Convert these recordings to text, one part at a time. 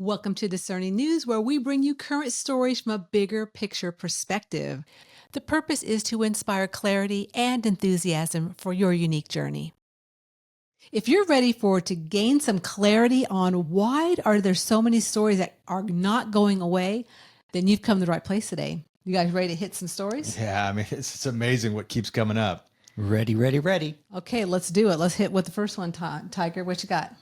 Welcome to Discerning News, where we bring you current stories from a bigger picture perspective. The purpose is to inspire clarity and enthusiasm for your unique journey. If you're ready to gain some clarity on why are there so many stories that are not going away, then you've come to the right place today. You guys ready to hit some stories? Yeah, I mean, it's amazing what keeps coming up. Ready, ready, ready. Okay, let's do it. Let's hit with the first one, Tiger. What you got?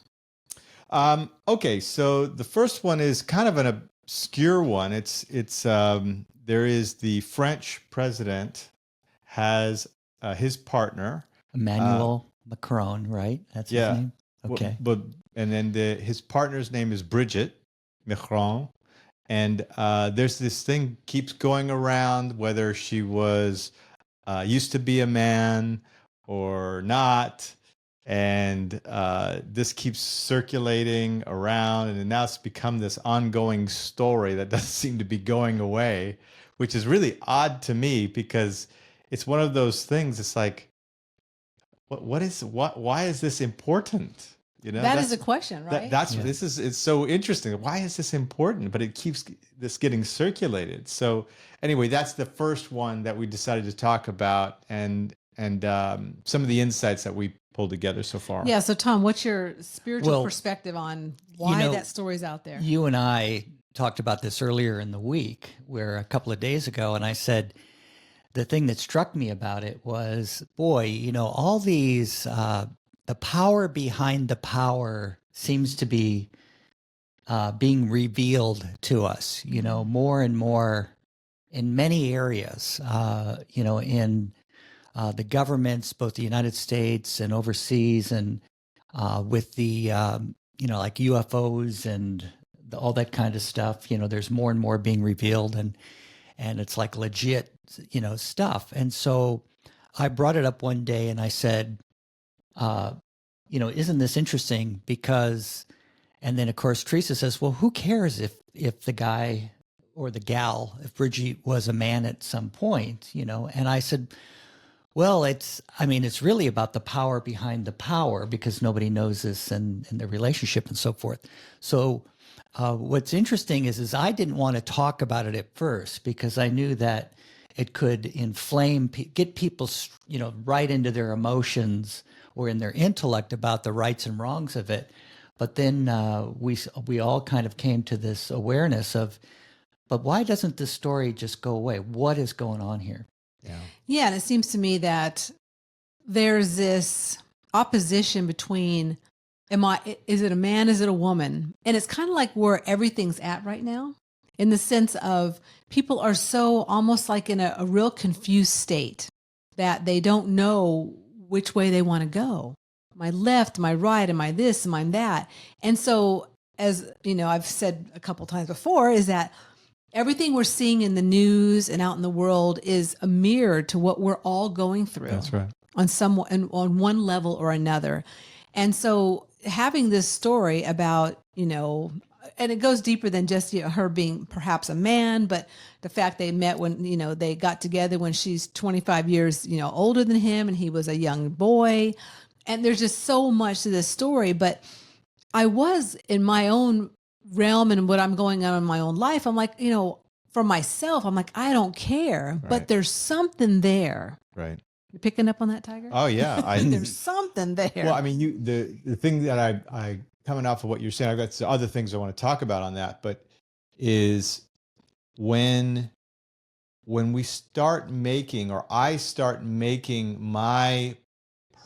Okay, so the first one is kind of an obscure one. It's there is the French president has his partner. Emmanuel Macron, right? That's his Yeah, name? Okay. but and then his partner's name is Bridgette Macron, and there's this thing keeps going around whether she was used to be a man or not. And this keeps circulating around, and now it's become this ongoing story that doesn't seem to be going away, which is really odd to me because it's one of those things. It's like, why is this important? You know, That is a question, right? that's it's so interesting. Why is this important? But it keeps this getting circulated. So anyway, that's the first one that we decided to talk about, and some of the insights that we pulled together so far. Yeah. So, Tom, what's your spiritual Well, perspective on why that story's out there? You and I talked about this earlier in the week, where a couple of days ago, and I said the thing that struck me about it was, boy, all these, the power behind the power seems to be being revealed to us, more and more in many areas, in the governments, both the United States and overseas, and with the, like UFOs and all that kind of stuff, there's more and more being revealed, and it's like legit, stuff. And so I brought it up one day and I said, isn't this interesting? Because, and then of course, Teresa says, well, who cares if the guy or the gal, if Bridget was a man at some point, and I said, well, it's really about the power behind the power, because nobody knows this in the relationship and so forth. So what's interesting is I didn't want to talk about it at first because I knew that it could inflame, get people, right into their emotions or in their intellect about the rights and wrongs of it. But then we all kind of came to this awareness of, but why doesn't this story just go away? What is going on here? Yeah, and it seems to me that there's this opposition between is it a man, is it a woman? And it's kind of like where everything's at right now, in the sense of people are so almost like in a real confused state that they don't know which way they want to go. Am I left? Am I right? Am I this? Am I that? And so, as I've said a couple times before, is that everything we're seeing in the news and out in the world is a mirror to what we're all going through. That's right. On one level or another. And so having this story about, and it goes deeper than just her being perhaps a man, but the fact they met when, they got together when she's 25 years, older than him and he was a young boy. And there's just so much to this story. But I was in my own realm and what I'm going on in my own life, I'm like, for myself, I'm like, I don't care, Right. but there's something there. Right. You picking up on that, Tiger? Oh yeah. There's something there. Well, I mean, the thing that I coming off of what you're saying, I've got some other things I want to talk about on that, but is when we start making, or I start making my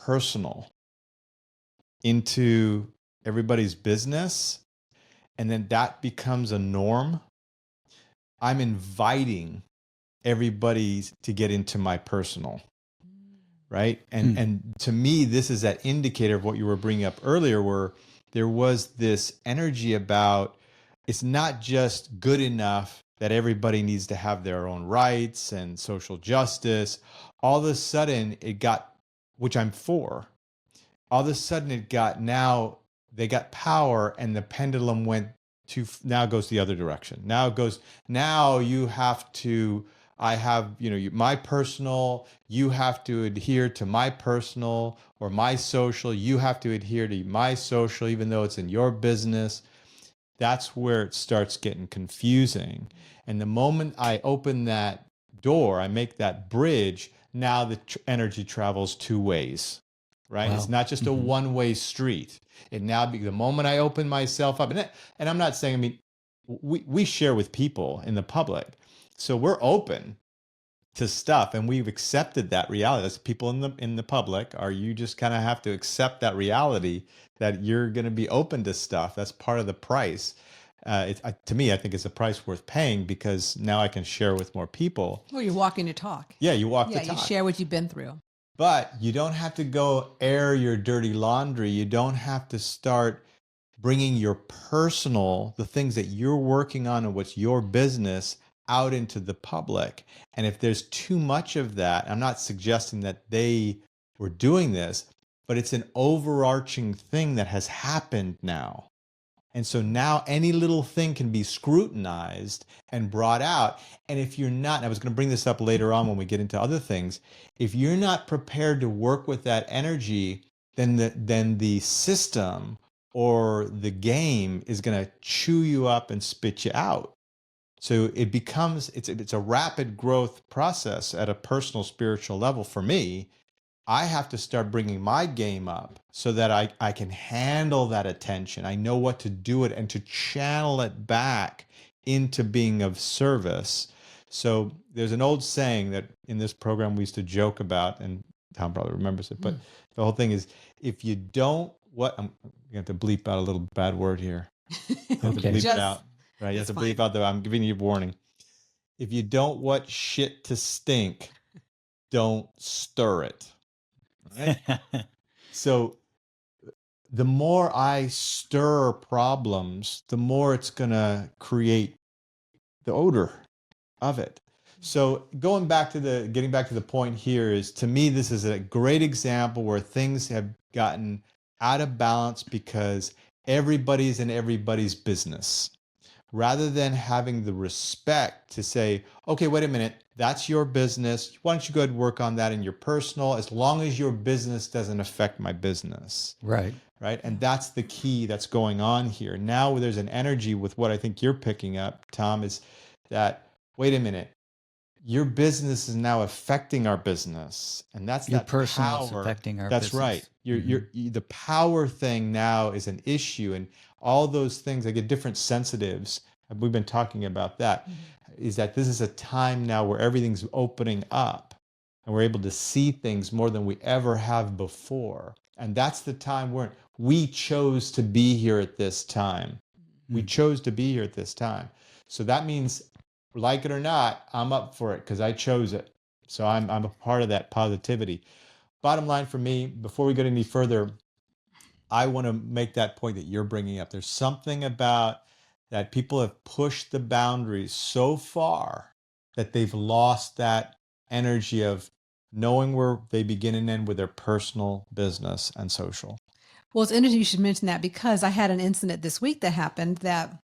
personal into everybody's business, and then that becomes a norm, I'm inviting everybody to get into my personal, right? And to me, this is that indicator of what you were bringing up earlier, where there was this energy about it's not just good enough that everybody needs to have their own rights and social justice. All of a sudden it got, which I'm for, all of a sudden it got, now they got power and the pendulum went to, now goes the other direction. Now it goes, now you have to, I have, my personal, you have to adhere to my personal, or my social, you have to adhere to my social, even though it's in your business. that's where it starts getting confusing. And the moment I open that door, I make that bridge, now the energy travels two ways, right? Wow. It's not just a one-way street. It now, the moment I open myself up, and I'm not saying, I mean, we share with people in the public. So we're open to stuff, and we've accepted that reality. That's people in the public. Or you just kind of have to accept that reality that you're going to be open to stuff. That's part of the price. To me, I think it's a price worth paying, because now I can share with more people. Well, you're walking your talk. Yeah, you walk the Yeah, talk. you share what you've been through. But you don't have to go air your dirty laundry. You don't have to start bringing your personal, the things that you're working on and what's your business, out into the public. And if there's too much of that, I'm not suggesting that they were doing this, but it's an overarching thing that has happened now. And so now any little thing can be scrutinized and brought out. And if you're not, and I was going to bring this up later on when we get into other things, if you're not prepared to work with that energy, then the system or the game is going to chew you up and spit you out. So it becomes, it's a rapid growth process at a personal spiritual level. For me, I have to start bringing my game up so that I can handle that attention. I know what to do it and to channel it back into being of service. So there's an old saying that in this program we used to joke about, and Tom probably remembers it, but the whole thing is, if you don't, I'm going to have to bleep out a little bad word here. Okay. Bleep it out. Right, you have to fine. bleep out there. I'm giving you a warning. If you don't want shit to stink, don't stir it. Right? So the more I stir problems, the more it's going to create the odor of it. So getting back to the point here is, to me, this is a great example where things have gotten out of balance because everybody's in everybody's business. Rather than having the respect to say, okay, wait a minute, that's your business. Why don't you go ahead and work on that in your personal, as long as your business doesn't affect my business. Right. Right. And that's the key that's going on here. Now there's an energy with what I think you're picking up, Tom, is that, wait a minute, your business is now affecting our business. And that's Your that personal is power. affecting our That's business. right. The power thing now is an issue. And all those things, I get different sensitives. We've been talking about that. Is that this is a time now where everything's opening up and we're able to see things more than we ever have before. And that's the time we chose to be here at this time. We chose to be here at this time. So that means, like it or not, I'm up for it because I chose it. So I'm a part of that positivity. Bottom line for me, before we get any further, I want to make that point that you're bringing up. There's something about that people have pushed the boundaries so far that they've lost that energy of knowing where they begin and end with their personal, business, and social. Well, it's interesting you should mention that, because I had an incident this week that happened that,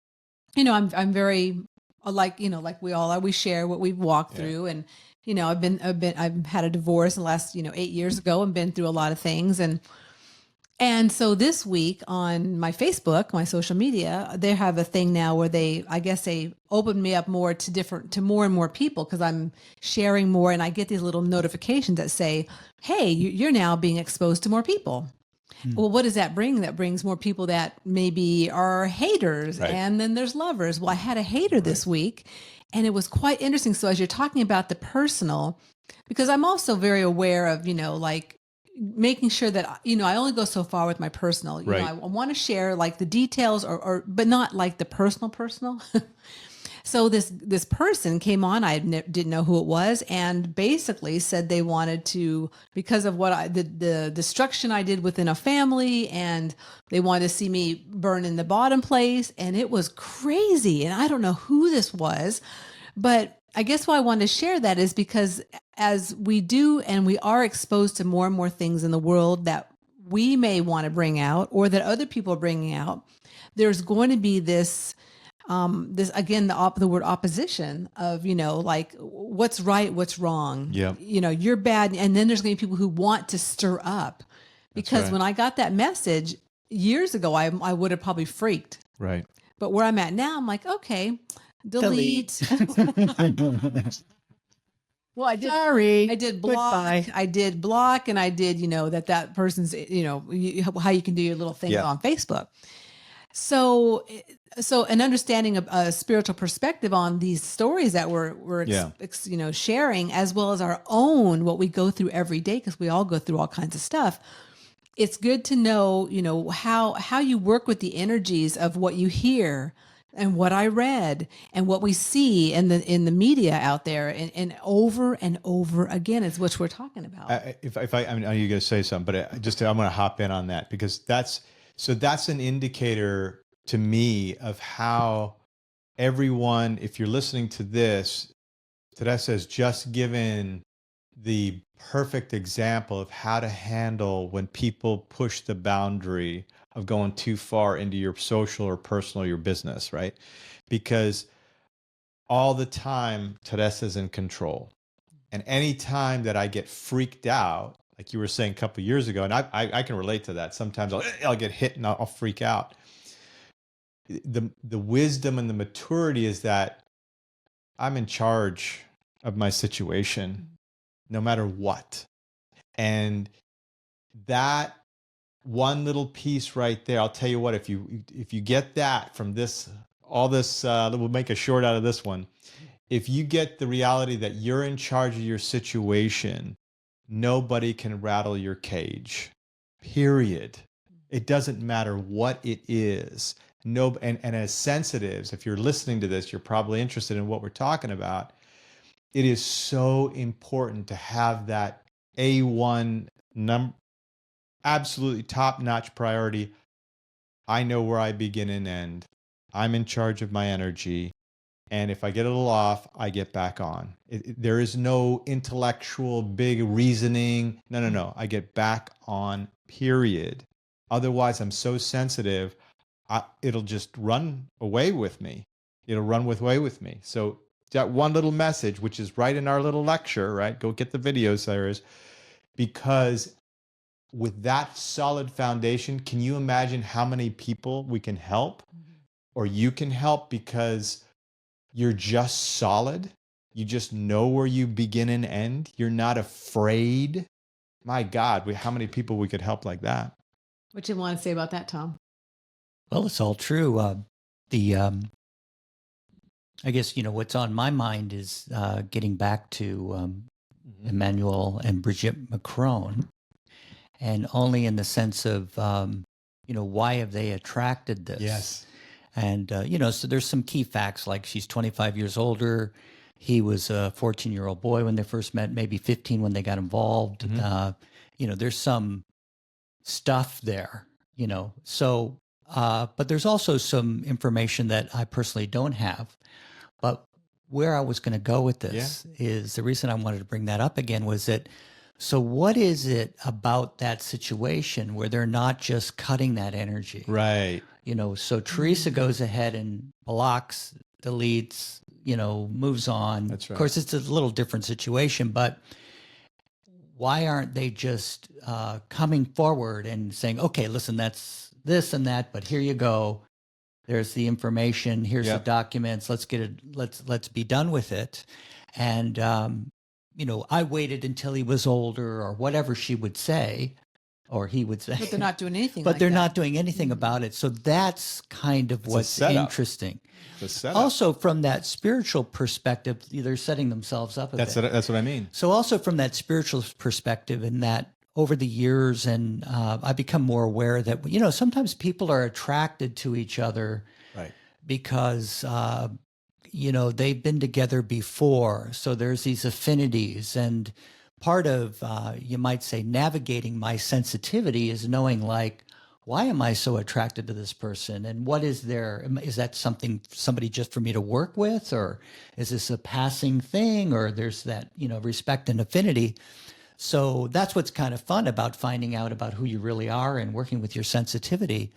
I'm very like we all are. We share what we've walked through, and I've had a divorce in the last 8 years ago, and been through a lot of things, and so this week on my Facebook, my social media, they have a thing now where they open me up more to more and more people, because I'm sharing more, and I get these little notifications that say, hey, you're now being exposed to more people. Well, what does that bring? That brings more people that maybe are haters, right. And then there's lovers. Well, I had a hater this week, and it was quite interesting. So as you're talking about the personal, because I'm also very aware of, like making sure that, I only go so far with my personal, Right. I want to share like the details but not like the personal. So this person came on, I didn't know who it was, and basically said they wanted to, because of what the destruction I did within a family, and they wanted to see me burn in the bottom place, and it was crazy. And I don't know who this was, but I guess why I wanted to share that is because as we do, and we are exposed to more and more things in the world that we may want to bring out, or that other people are bringing out, there's going to be this again, the word opposition of, like what's right, what's wrong. Yeah. You're bad. And then there's going to be people who want to stir up, because right. when I got that message years ago, I would have probably freaked. Right. But where I'm at now, I'm like, okay, delete. Well, I did. Sorry. I did block. Goodbye. I did block, and I did, that person's, how you can do your little thing Yeah. on Facebook. So an understanding of a spiritual perspective on these stories that we're sharing, as well as our own, what we go through every day, because we all go through all kinds of stuff. It's good to know, how you work with the energies of what you hear and what I read and what we see in the media out there, and over again is what we're talking about. I mean, are you going to say something? But I'm going to hop in on that, because that's an indicator to me of how everyone, if you're listening to this, Teresa has just given the perfect example of how to handle when people push the boundary of going too far into your social or personal, your business, right? Because all the time, Teresa's in control. And any time that I get freaked out, like you were saying a couple of years ago, and I can relate to that. Sometimes I'll get hit and I'll freak out. The wisdom and the maturity is that I'm in charge of my situation, no matter what. And that one little piece right there, I'll tell you what, if you get that from this, all this, we'll make a short out of this one. If you get the reality that you're in charge of your situation, nobody can rattle your cage, period. It doesn't matter what it is. No, and as sensitives, if you're listening to this, you're probably interested in what we're talking about. It is so important to have that A1 absolutely top-notch priority. I know where I begin and end. I'm in charge of my energy. And if I get a little off, I get back on. There is no intellectual big reasoning. No. I get back on, period. Otherwise, I'm so sensitive, it'll just run away with me. It'll run away with me. So that one little message, which is right in our little lecture, right? Go get the videos there is, because with that solid foundation, can you imagine how many people we can help, or you can help, because you're just solid. You just know where you begin and end. You're not afraid. My God, how many people we could help like that? What you want to say about that, Tom? Well, it's all true. I guess, what's on my mind is getting back to Emmanuel and Bridgette Macron, and only in the sense of, why have they attracted this? Yes. And, so there's some key facts, like she's 25 years older. He was a 14-year-old boy when they first met, maybe 15 when they got involved. There's some stuff there, So, but there's also some information that I personally don't have. But where I was going to go with this is, the reason I wanted to bring that up again was that, so what is it about that situation where they're not just cutting that energy? Right. So Teresa goes ahead and blocks, deletes, moves on. That's right. Of course, it's a little different situation, but why aren't they just coming forward and saying, okay, listen, that's this and that, but here you go. There's the information. Here's the documents. Let's get it. Let's be done with it. And, I waited until he was older, or whatever she would say. Or he would say. But they're not doing anything. But they're not doing anything about it. So that's kind of what's interesting. Also, from that spiritual perspective, they're setting themselves up. That's what I mean. So also from that spiritual perspective, in that over the years, and I've become more aware that, sometimes people are attracted to each other, right? Because they've been together before. So there's these affinities, and part of, you might say, navigating my sensitivity is knowing, like, why am I so attracted to this person? And what is is that somebody just for me to work with? Or is this a passing thing? Or there's that, respect and affinity. So that's what's kind of fun about finding out about who you really are and working with your sensitivity.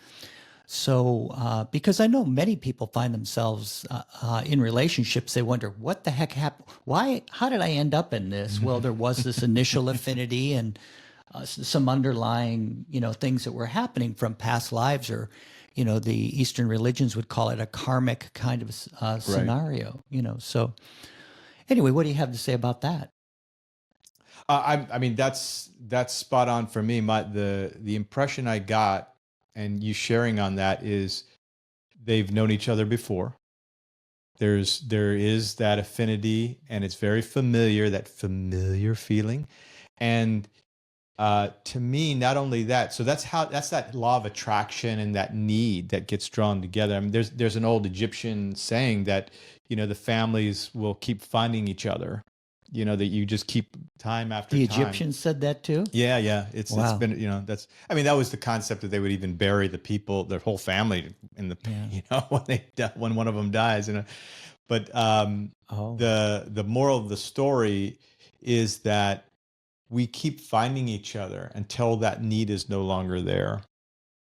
So, because I know many people find themselves in relationships, they wonder, what the heck happened? How did I end up in this? Well, there was this initial affinity and some underlying, things that were happening from past lives, or, the Eastern religions would call it a karmic kind of scenario, So anyway, what do you have to say about that? I mean, that's spot on for me. The impression I got, and you sharing on that, is they've known each other before. There is that affinity, and it's very familiar, that familiar feeling. And to me, not only that, so that's that law of attraction and that need that gets drawn together. I mean, there's an old Egyptian saying that, the families will keep finding each other, that you just keep time after The time. Egyptians said that too? Yeah. It's Wow. been, that was the concept, that they would even bury the people, their whole family in the, when one of them dies, But the moral of the story is that we keep finding each other until that need is no longer there,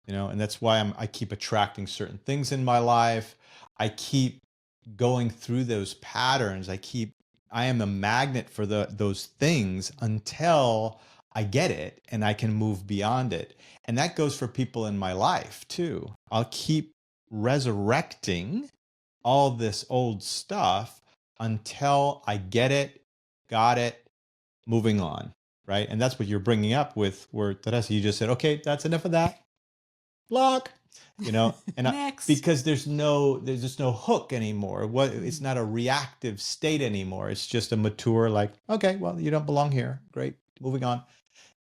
and that's why I keep attracting certain things in my life. I keep going through those patterns. I am a magnet for those things until I get it and I can move beyond it. And that goes for people in my life too. I'll keep resurrecting all this old stuff until I get it, got it, moving on, right? And that's what you're bringing up with where, Teresa, you just said, okay, that's enough of that. Block, and Next. because there's just no hook anymore. It's not a reactive state anymore. It's just a mature, like, okay, well, you don't belong here. Great, moving on.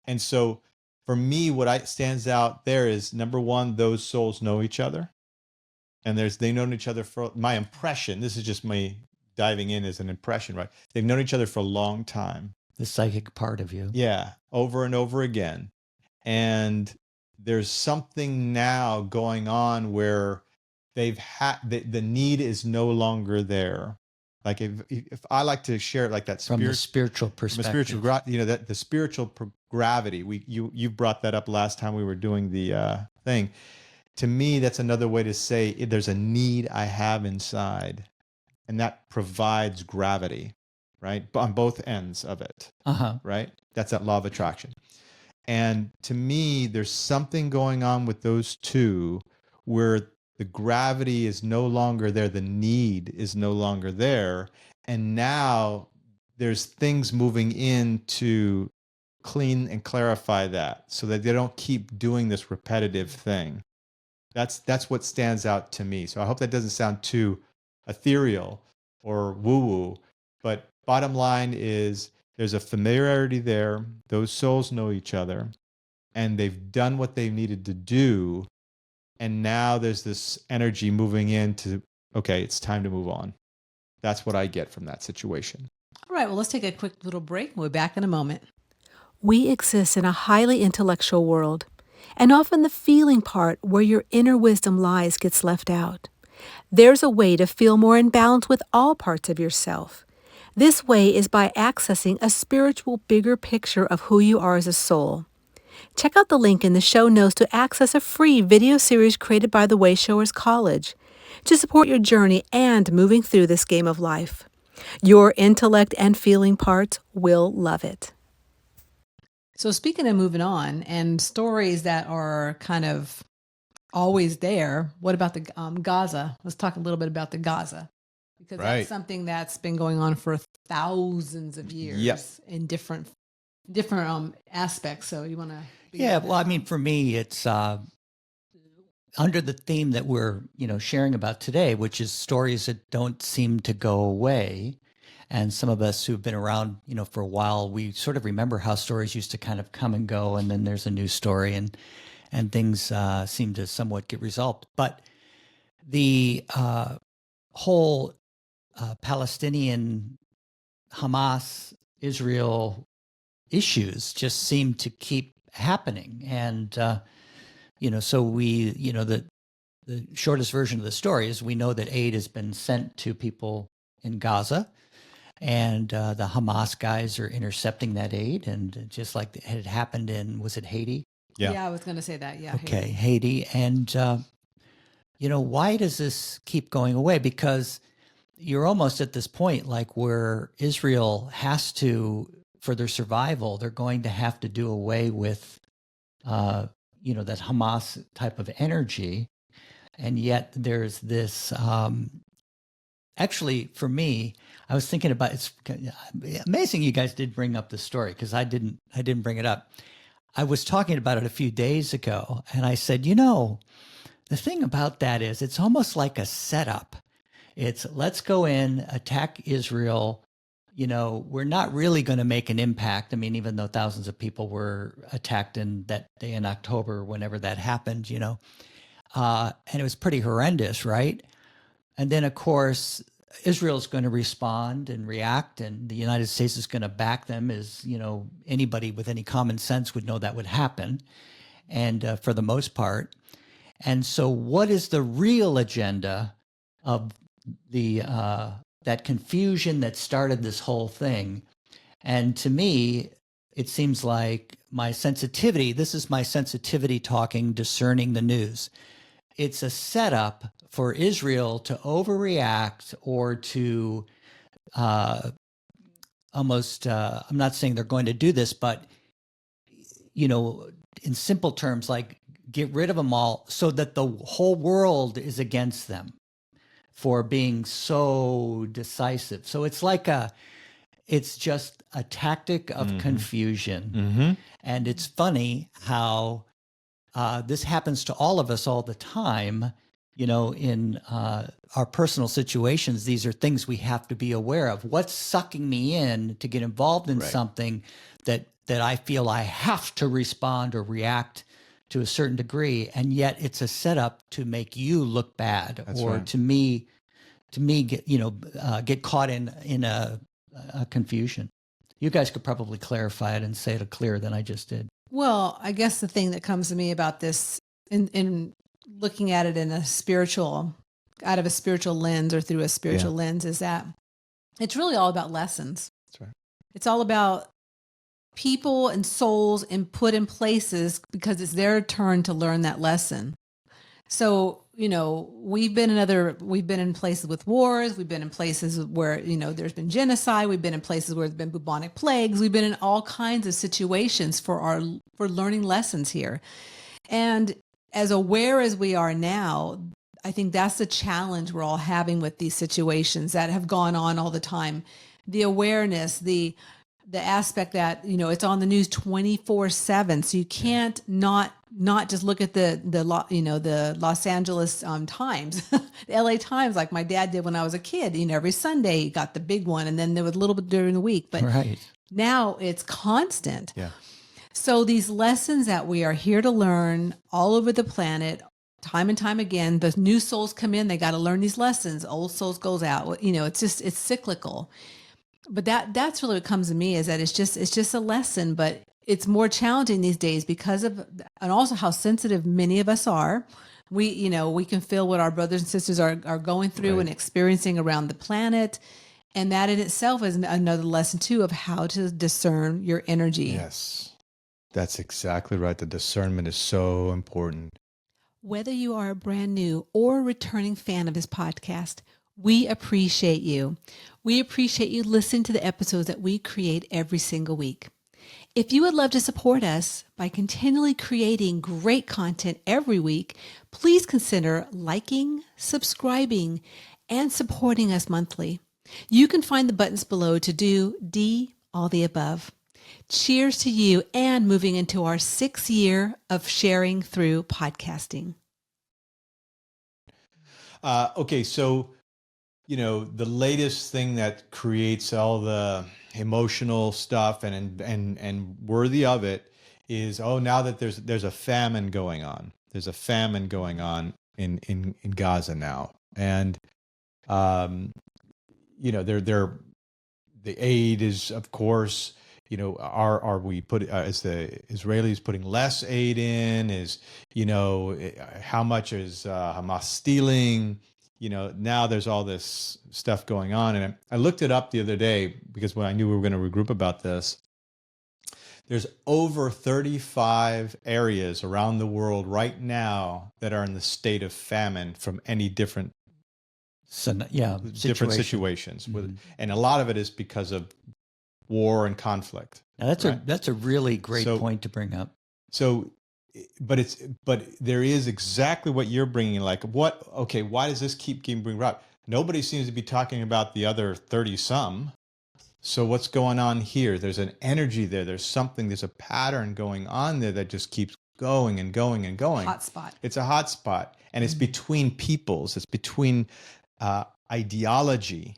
And so for me, what stands out there is, number one, those souls know each other. And they've known each other for, my impression, this is just me diving in as an impression, right? They've known each other for a long time. The psychic part of you. Yeah, over and over again. And there's something now going on where they've had, the need is no longer there. Like if I like to share it like that, from the spiritual perspective, that the spiritual gravity, you brought that up last time we were doing the thing. To me, that's another way to say there's a need I have inside, and that provides gravity, right? On both ends of it, right? That's that law of attraction. And to me, there's something going on with those two where the gravity is no longer there, the need is no longer there, and now there's things moving in to clean and clarify that so that they don't keep doing this repetitive thing. That's what stands out to me. So I hope that doesn't sound too ethereal or woo-woo, but bottom line is there's a familiarity there. Those souls know each other, and they've done what they needed to do. And now there's this energy moving into, okay, it's time to move on. That's what I get from that situation. All right, well, let's take a quick little break. We'll be back in a moment. We exist in a highly intellectual world, and often the feeling part where your inner wisdom lies gets left out. There's a way to feel more in balance with all parts of yourself. This way is by accessing a spiritual bigger picture of who you are as a soul. Check out the link in the show notes to access a free video series created by the Wayshowers College to support your journey and moving through this game of life. Your intellect and feeling parts will love it. So speaking of moving on and stories that are kind of always there, what about the Gaza? Let's talk a little bit about the Gaza, because that's something that's been going on for thousands of years in different aspects. So you want to? Yeah, well, I mean, for me, it's under the theme that we're sharing about today, which is stories that don't seem to go away. And some of us who've been around, for a while, we sort of remember how stories used to kind of come and go, and then there's a new story, and things seem to somewhat get resolved. But the whole Palestinian, Hamas, Israel issues just seem to keep happening. And, so we, the shortest version of the story is we know that aid has been sent to people in Gaza. And the Hamas guys are intercepting that aid, and just like it had happened in, was it Haiti? Yeah, I was going to say that. Yeah. Okay, Haiti. And, why does this keep going away? Because you're almost at this point, like where Israel has to, for their survival, they're going to have to do away with, that Hamas type of energy. And yet there's this, actually for me, I was thinking about, it's amazing you guys did bring up the story, because I didn't bring it up. I was talking about it a few days ago, and I said, the thing about that is it's almost like a setup. It's let's go in, attack Israel. We're not really going to make an impact. I mean, even though thousands of people were attacked in that day in October, whenever that happened, and it was pretty horrendous, right? And then, of course, Israel's going to respond and react, and the United States is going to back them, as anybody with any common sense would know that would happen, and for the most part. And so, what is the real agenda of the that confusion that started this whole thing? And to me, it seems like my sensitivity. This is my sensitivity talking, discerning the news. It's a setup for Israel to overreact or to almost, I'm not saying they're going to do this, but, in simple terms, like get rid of them all so that the whole world is against them for being so decisive. So it's like it's just a tactic of confusion. And it's funny how this happens to all of us all the time, in our personal situations. These are things we have to be aware of. What's sucking me in to get involved in something that I feel I have to respond or react to a certain degree, and yet it's a setup to make you look bad. That's or right. to me get caught in a confusion. You guys could probably clarify it and say it clearer than I just did. Well, I guess the thing that comes to me about this in looking at it out of a spiritual lens or through a spiritual lens, is that it's really all about lessons. That's right. It's all about people and souls and put in places because it's their turn to learn that lesson. So, we've been in places with wars. We've been in places where, there's been genocide. We've been in places where there's been bubonic plagues. We've been in all kinds of situations for learning lessons here. And as aware as we are now, I think that's the challenge we're all having with these situations that have gone on all the time. The awareness, the aspect that, it's on the news 24/7. So you can't not just look at the Los Angeles Times, the LA Times, like my dad did when I was a kid. Every Sunday he got the big one, and then there was a little bit during the week. But now it's constant. Yeah. So these lessons that we are here to learn all over the planet, time and time again, the new souls come in, they got to learn these lessons. Old souls goes out. It's cyclical. But that's really what comes to me, is that it's just a lesson, but it's more challenging these days because of, and also how sensitive many of us are. We can feel what our brothers and sisters are going through and experiencing around the planet. And that in itself is another lesson too of how to discern your energy. Yes, that's exactly right. The discernment is so important. Whether you are a brand new or a returning fan of this podcast, we appreciate you. We appreciate you listening to the episodes that we create every single week. If you would love to support us by continually creating great content every week, please consider liking, subscribing, and supporting us monthly. You can find the buttons below to do all the above. Cheers to you and moving into our 6th year of sharing through podcasting. Okay, so, the latest thing that creates all the emotional stuff and worthy of it is, now that there's a famine going on. There's a famine going on in Gaza now. And, the aid is, of course, are we is the Israelis putting less aid in? Is, how much is Hamas stealing? Now there's all this stuff going on. And I looked it up the other day because when I knew we were going to regroup about this, there's over 35 areas around the world right now that are in the state of famine from any different different situations. Mm-hmm. And a lot of it is because of war and conflict. Now that's a really great point to bring up. So but there is exactly what you're bringing. Like, why does this keep getting brought up? Nobody seems to be talking about the other 30 some. So what's going on here? There's an energy there. There's a pattern going on there that just keeps going and going and going. Hot spot. It's a hot spot. And it's between peoples. It's between ideology,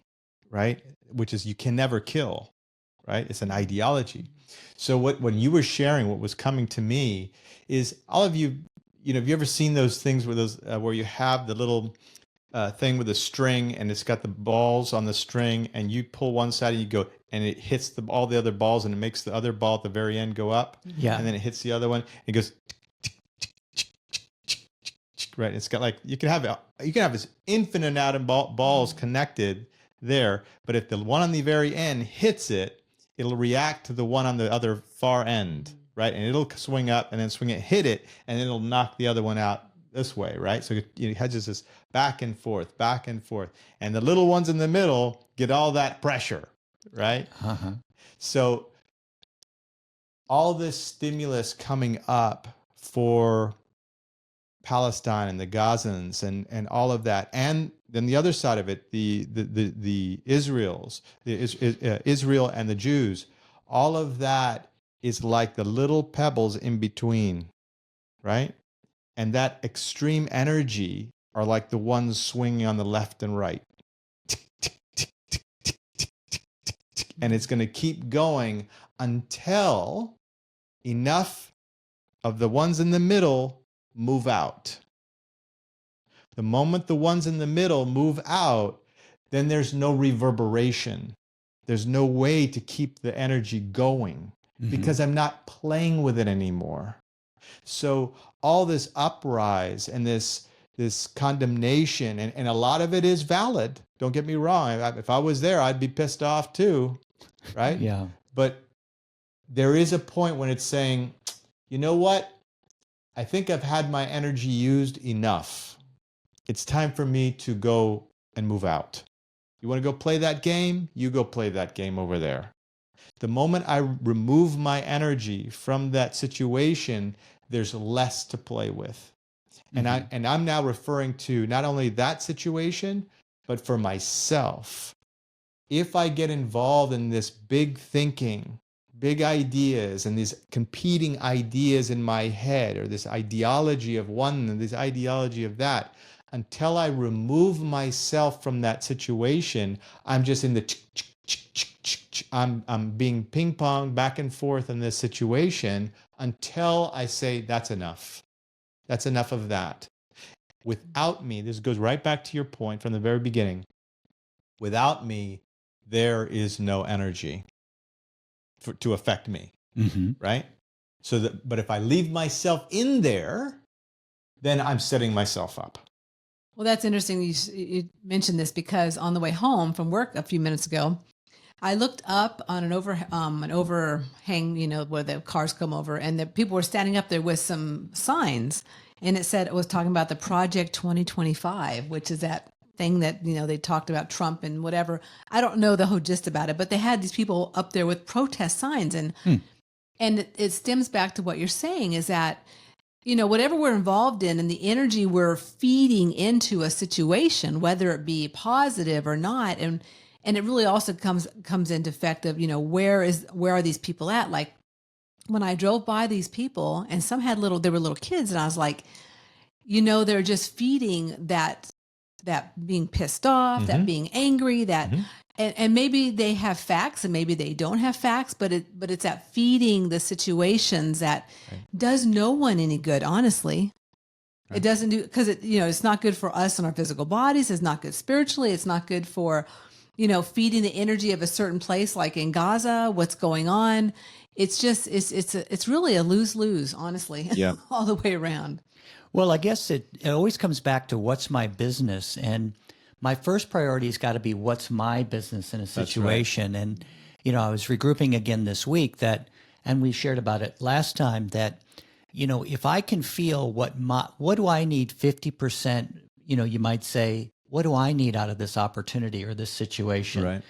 right? Which is, you can never kill, right? It's an ideology. So when you were sharing, what was coming to me is, all of you, have you ever seen those things where you have the little thing with a string, and it's got the balls on the string, and you pull one side and you go, and it hits all the other balls, and it makes the other ball at the very end go up. Yeah. And then it hits the other one. It goes, right. It's got like, you can have this infinite amount of balls connected there, but if the one on the very end hits it, it'll react to the one on the other far end, right? And it'll swing up and then swing it, hit it, and then it'll knock the other one out this way, right? So it hedges this back and forth, and the little ones in the middle get all that pressure, right? Uh-huh. So all this stimulus coming up for Palestine and the Gazans and all of that, and then the other side of it, the Israel and the Jews, all of that is like the little pebbles in between, right? And that extreme energy are like the ones swinging on the left and right. And it's going to keep going until enough of the ones in the middle move out. The moment the ones in the middle move out, then there's no reverberation. There's no way to keep the energy going because I'm not playing with it anymore. So all this uprise and this condemnation, and a lot of it is valid. Don't get me wrong. If I was there, I'd be pissed off too, right? Yeah. But there is a point when it's saying, you know what? I think I've had my energy used enough. It's time for me to go and move out. You want to go play that game? You go play that game over there. The moment I remove my energy from that situation, there's less to play with. And I'm now referring to not only that situation, but for myself. If I get involved in this big thinking, big ideas, and these competing ideas in my head, or this ideology of one and this ideology of that, until I remove myself from that situation, I'm just in the I'm being ping-ponged back and forth in this situation until I say, that's enough. That's enough of that. Without me, this goes right back to your point from the very beginning. Without me, there is no energy to affect me, right? But if I leave myself in there, then I'm setting myself up. Well, that's interesting. You mentioned this because on the way home from work a few minutes ago, I looked up on an overhang, where the cars come over, and the people were standing up there with some signs, and it was talking about the Project 2025, which is that thing that, they talked about Trump and whatever. I don't know the whole gist about it, but they had these people up there with protest signs, and it stems back to what you're saying is that, whatever we're involved in and the energy we're feeding into a situation, whether it be positive or not, and it really also comes into effect of, where are these people at? Like when I drove by these people, and some they were little kids, and I was like, they're just feeding that being pissed off, that being angry, that and maybe they have facts and maybe they don't have facts, but it's that feeding the situations that does no one any good, honestly. It doesn't do, because it's not good for us and our physical bodies. It's not good spiritually. It's not good for, feeding the energy of a certain place, like in Gaza, what's going on. It's just, it's really a lose-lose, honestly, all the way around. Well, I guess it always comes back to what's my business. And my first priority has got to be what's my business in a situation. Right. And, I was regrouping again this week and we shared about it last time that, if I can feel what do I need 50%, you might say, what do I need out of this opportunity or this situation? Right.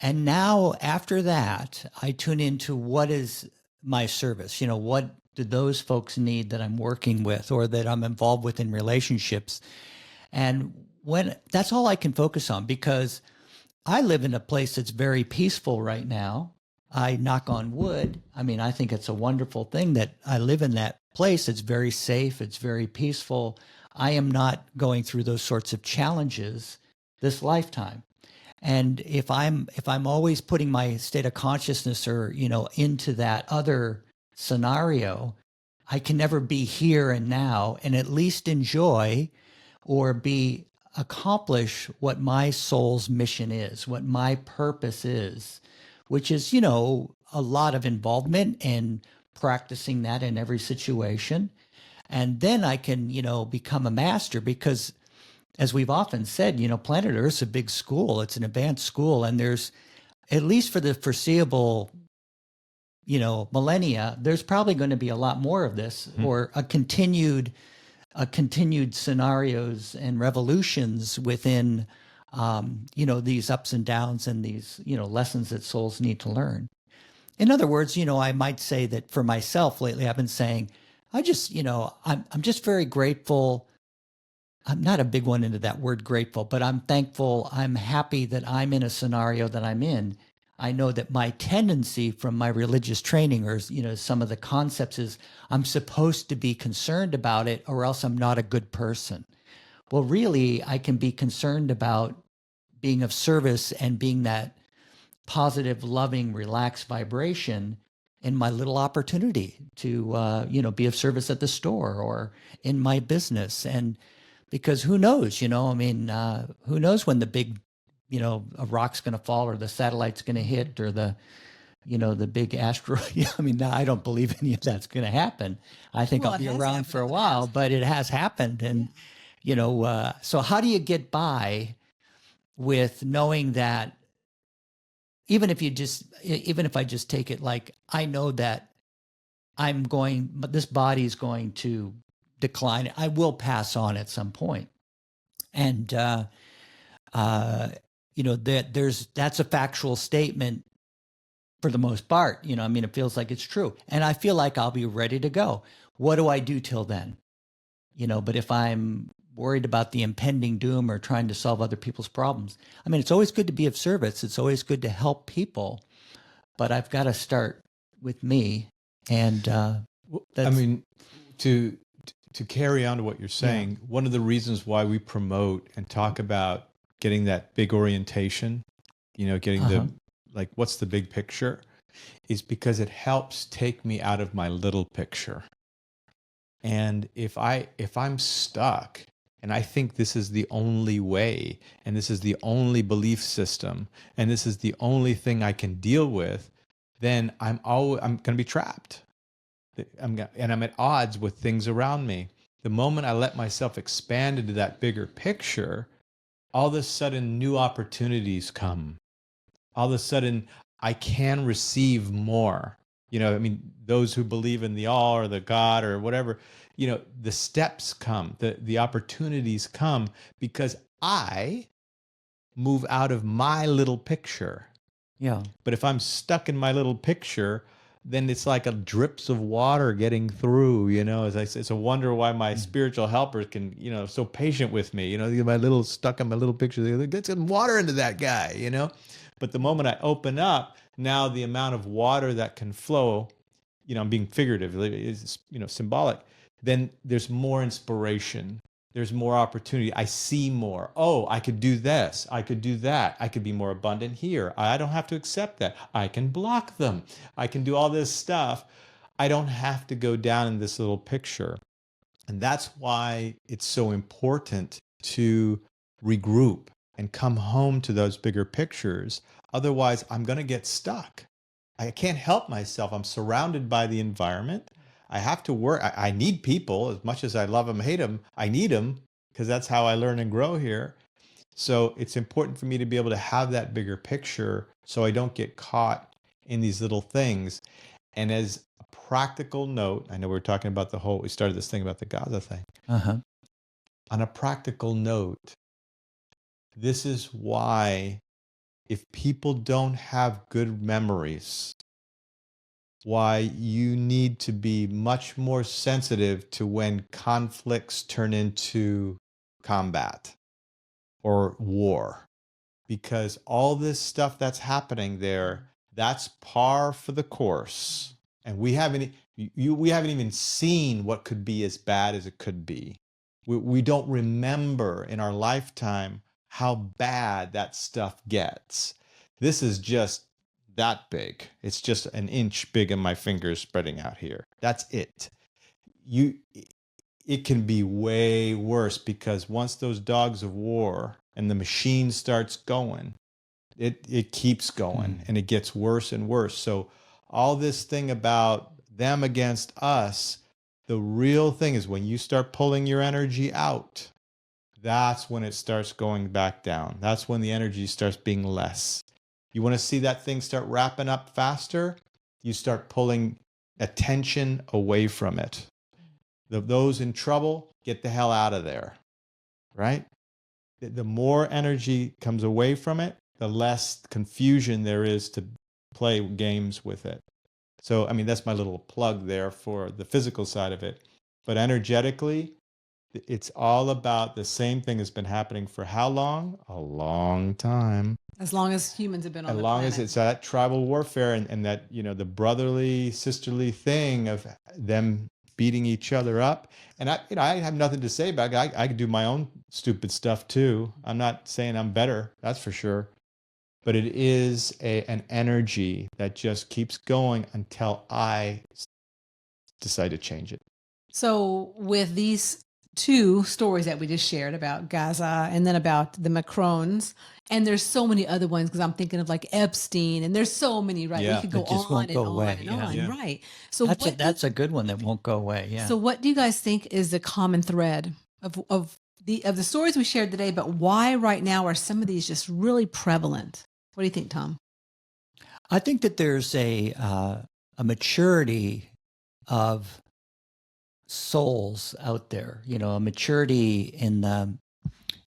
And now after that, I tune into what is my service, do those folks need that I'm working with or that I'm involved with in relationships? And when that's all I can focus on, because I live in a place that's very peaceful right now. I knock on wood. I mean, I think it's a wonderful thing that I live in that place. It's very safe. It's very peaceful. I am not going through those sorts of challenges this lifetime. And if I'm always putting my state of consciousness or, into that other scenario, I can never be here and now and at least enjoy or accomplish what my soul's mission is, what my purpose is, which is, a lot of involvement and practicing that in every situation. And then I can, become a master because, as we've often said, planet Earth's a big school. It's an advanced school. And there's, at least for the foreseeable, millennia, there's probably going to be a lot more of this or a continued scenarios and revolutions within, these ups and downs and these, lessons that souls need to learn. In other words, I might say that for myself lately, I've been saying, I'm just very grateful. I'm not a big one into that word grateful, but I'm thankful. I'm happy that I'm in a scenario that I'm in. I know that my tendency from my religious training or, some of the concepts is I'm supposed to be concerned about it or else I'm not a good person. Well, really, I can be concerned about being of service and being that positive, loving, relaxed vibration in my little opportunity to, be of service at the store or in my business. And because who knows, who knows when the big, a rock's going to fall or the satellite's going to hit or the big asteroid. I mean, I don't believe any of that's going to happen. I think I'll be around for a while, but it has happened. And, so how do you get by with knowing that even if I just take it like, I know that but this body is going to decline. I will pass on at some point. And, that's a factual statement for the most part. It feels like it's true. And I feel like I'll be ready to go. What do I do till then? But if I'm worried about the impending doom or trying to solve other people's problems, it's always good to be of service. It's always good to help people, but I've got to start with me. And to carry on to what you're saying, one of the reasons why we promote and talk about getting that big orientation, getting what's the big picture, is because it helps take me out of my little picture. And if I'm stuck and I think this is the only way and this is the only belief system and this is the only thing I can deal with, then I'm going to be trapped. I'm at odds with things around me. The moment I let myself expand into that bigger picture, all of a sudden new opportunities come. All of a sudden I can receive more. Those who believe in the all or the God or whatever, the steps come, the opportunities come because I move out of my little picture. Yeah. But if I'm stuck in my little picture, then it's like a drips of water getting through, as I say, it's a wonder why my spiritual helpers can, so patient with me, stuck in my little picture, they get some water into that guy, But the moment I open up, now the amount of water that can flow, I'm being figurative, is, symbolic, then there's more inspiration. There's more opportunity. I see more. Oh, I could do this. I could do that. I could be more abundant here. I don't have to accept that. I can block them. I can do all this stuff. I don't have to go down in this little picture. And that's why it's so important to regroup and come home to those bigger pictures. Otherwise, I'm going to get stuck. I can't help myself. I'm surrounded by the environment. I have to work. I need people as much as I love them, hate them. I need them because that's how I learn and grow here. So it's important for me to be able to have that bigger picture so I don't get caught in these little things. And as a practical note, I know we're talking about we started this thing about the Gaza thing. Uh-huh. On a practical note, this is why if people don't have good memories, why you need to be much more sensitive to when conflicts turn into combat or war. Because all this stuff that's happening there, that's par for the course. And we haven't even seen what could be as bad as it could be. We don't remember in our lifetime how bad that stuff gets. This is just that big. It's just an inch big in my fingers spreading out here. That's it. It can be way worse, because once those dogs of war and the machine starts going, it keeps going and it gets worse and worse. So all this thing about them against us, the real thing is when you start pulling your energy out, that's when it starts going back down. That's when the energy starts being less. You want to see that thing start wrapping up faster? You start pulling attention away from it. Those in trouble, get the hell out of there, right? The more energy comes away from it, the less confusion there is to play games with it. So, I mean, that's my little plug there for the physical side of it. But energetically, it's all about the same thing that's been happening for how long? A long time. As long as humans have been on As the long planet. as it's that tribal warfare and that, you know, the brotherly, sisterly thing of them beating each other up. And I have nothing to say about it. I can do my own stupid stuff too. I'm not saying I'm better, that's for sure. But it is an energy that just keeps going until I decide to change it. So with these two stories that we just shared about Gaza and then about the Macrons, and there's so many other ones, because I'm thinking of like Epstein, and there's so many, right? Yeah. We could go That just on won't and go on away, and yeah. on, Yeah. right? So That's a good one that won't go away. Yeah. So what do you guys think is the common thread of the stories we shared today? But why right now are some of these just really prevalent? What do you think, Tom? I think that there's a maturity of souls out there, you know, a maturity in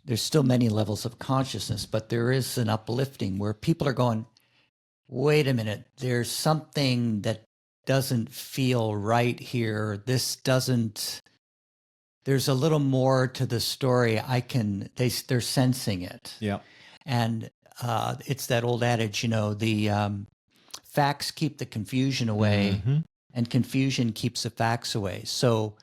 there's still many levels of consciousness, but there is an uplifting where people are going, wait a minute, there's something that doesn't feel right here. There's a little more to the story. They're sensing it. Yeah. And it's that old adage, you know, the facts keep the confusion away, Mhm. and confusion keeps the facts away. So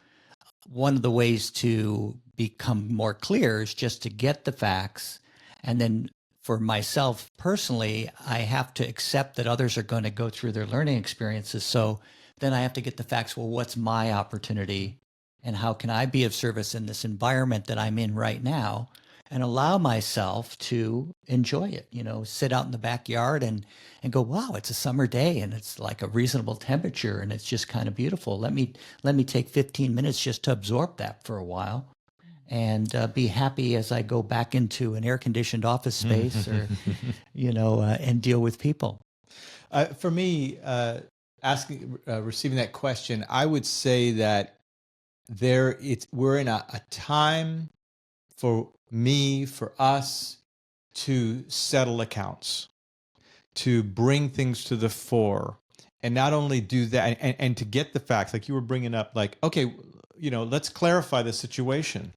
one of the ways to become more clear is just to get the facts. And then for myself personally, I have to accept that others are going to go through their learning experiences. So then I have to get the facts. Well, what's my opportunity? And how can I be of service in this environment that I'm in right now? And allow myself to enjoy it, you know, sit out in the backyard and go, wow, it's a summer day and it's like a reasonable temperature and it's just kind of beautiful. Let me take 15 minutes just to absorb that for a while and be happy as I go back into an air-conditioned office space or, you know, and deal with people. For me, receiving that question, I would say that we're in a time for us to settle accounts, to bring things to the fore, and not only do that, and to get the facts, like you were bringing up, like, okay, you know, let's clarify the situation.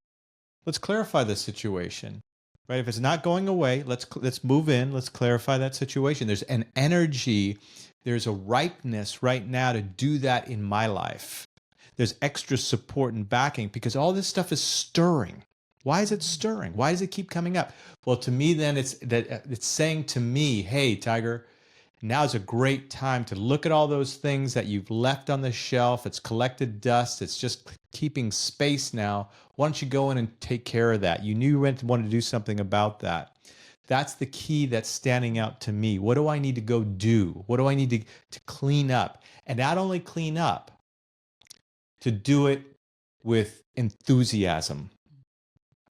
Let's clarify the situation, right? If it's not going away, let's move in. Let's clarify that situation. There's an energy, there's a ripeness right now to do that in my life. There's extra support and backing because all this stuff is stirring. Why is it stirring? Why does it keep coming up? Well, to me, then it's saying to me, hey, Tiger, now's a great time to look at all those things that you've left on the shelf. It's collected dust. It's just keeping space now. Why don't you go in and take care of that? You knew you wanted to do something about that. That's the key that's standing out to me. What do I need to go do? What do I need to clean up? And not only clean up, to do it with enthusiasm,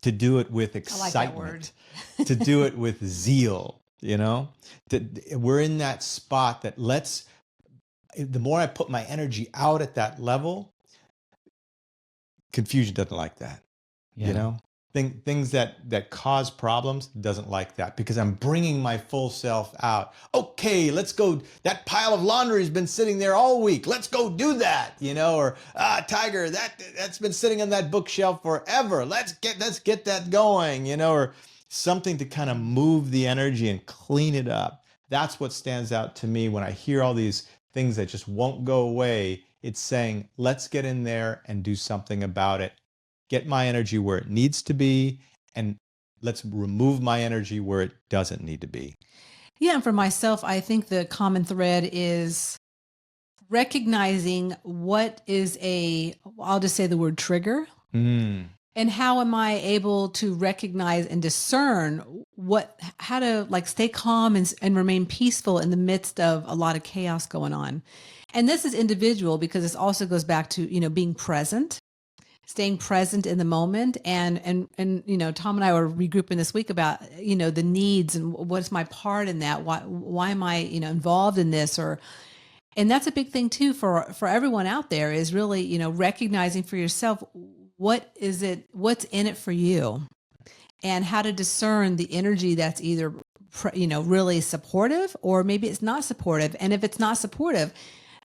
to do it with excitement, to do it with zeal, you know? We're in that spot that the more I put my energy out at that level, confusion doesn't like that, Yeah. you know? things that cause problems, doesn't like that because I'm bringing my full self out. Okay, let's go. That pile of laundry has been sitting there all week. Let's go do that, or Tiger, that's been sitting on that bookshelf forever. Let's get that going, or something to kind of move the energy and clean it up. That's what stands out to me when I hear all these things that just won't go away. It's saying, let's get in there and do something about it. Get my energy where it needs to be, and let's remove my energy where it doesn't need to be. Yeah, and for myself, I think the common thread is recognizing what is I'll just say the word trigger. And how am I able to recognize and discern how to stay calm and remain peaceful in the midst of a lot of chaos going on. And this is individual because this also goes back to, being present. Staying present in the moment, and Tom and I were regrouping this week about the needs and what's my part in that. Why am I involved in this? And that's a big thing too for everyone out there is really recognizing for yourself what's in it for you, and how to discern the energy that's either really supportive or maybe it's not supportive. And if it's not supportive,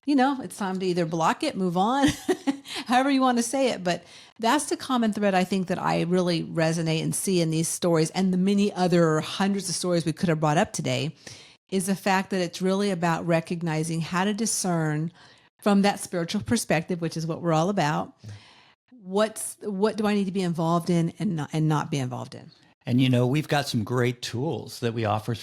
it's time to either block it, move on, however you want to say it. But that's the common thread I think that I really resonate and see in these stories and the many other hundreds of stories we could have brought up today is the fact that it's really about recognizing how to discern from that spiritual perspective, which is what we're all about. What do I need to be involved in and not be involved in? And, we've got some great tools that we offer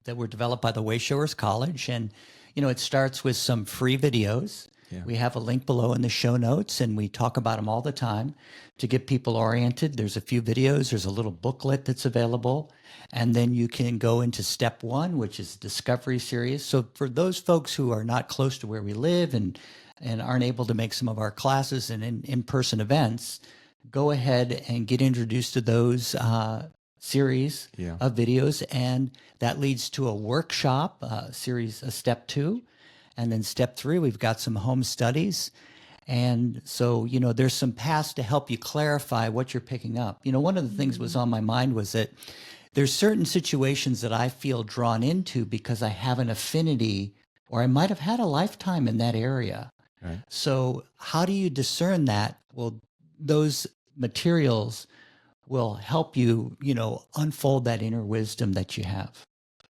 that were developed by the Wayshowers College. And, it starts with some free videos. Yeah. We have a link below in the show notes, and we talk about them all the time to get people oriented. There's a few videos. There's a little booklet that's available. And then you can go into step 1, which is Discovery Series. So for those folks who are not close to where we live and aren't able to make some of our classes and in-person events, go ahead and get introduced to those series of videos, and that leads to a workshop series, step 2, and then step 3 we've got some home studies. And so there's some paths to help you clarify what you're picking up. One of the things was on my mind was that there's certain situations that I feel drawn into because I have an affinity, or I might have had a lifetime in that area. Right. So how do you discern that? Well, those materials will help you, unfold that inner wisdom that you have.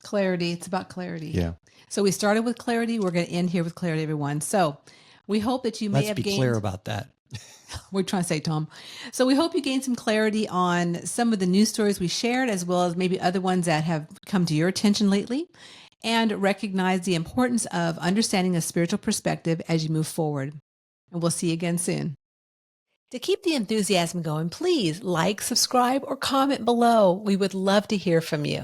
Clarity. It's about clarity. Yeah. So we started with clarity. We're going to end here with clarity, everyone. So we hope that you may have gained... Let's be clear about that. We're trying to say, Tom. So we hope you gained some clarity on some of the news stories we shared, as well as maybe other ones that have come to your attention lately, and recognize the importance of understanding a spiritual perspective as you move forward. And we'll see you again soon. To keep the enthusiasm going, please like, subscribe, or comment below. We would love to hear from you.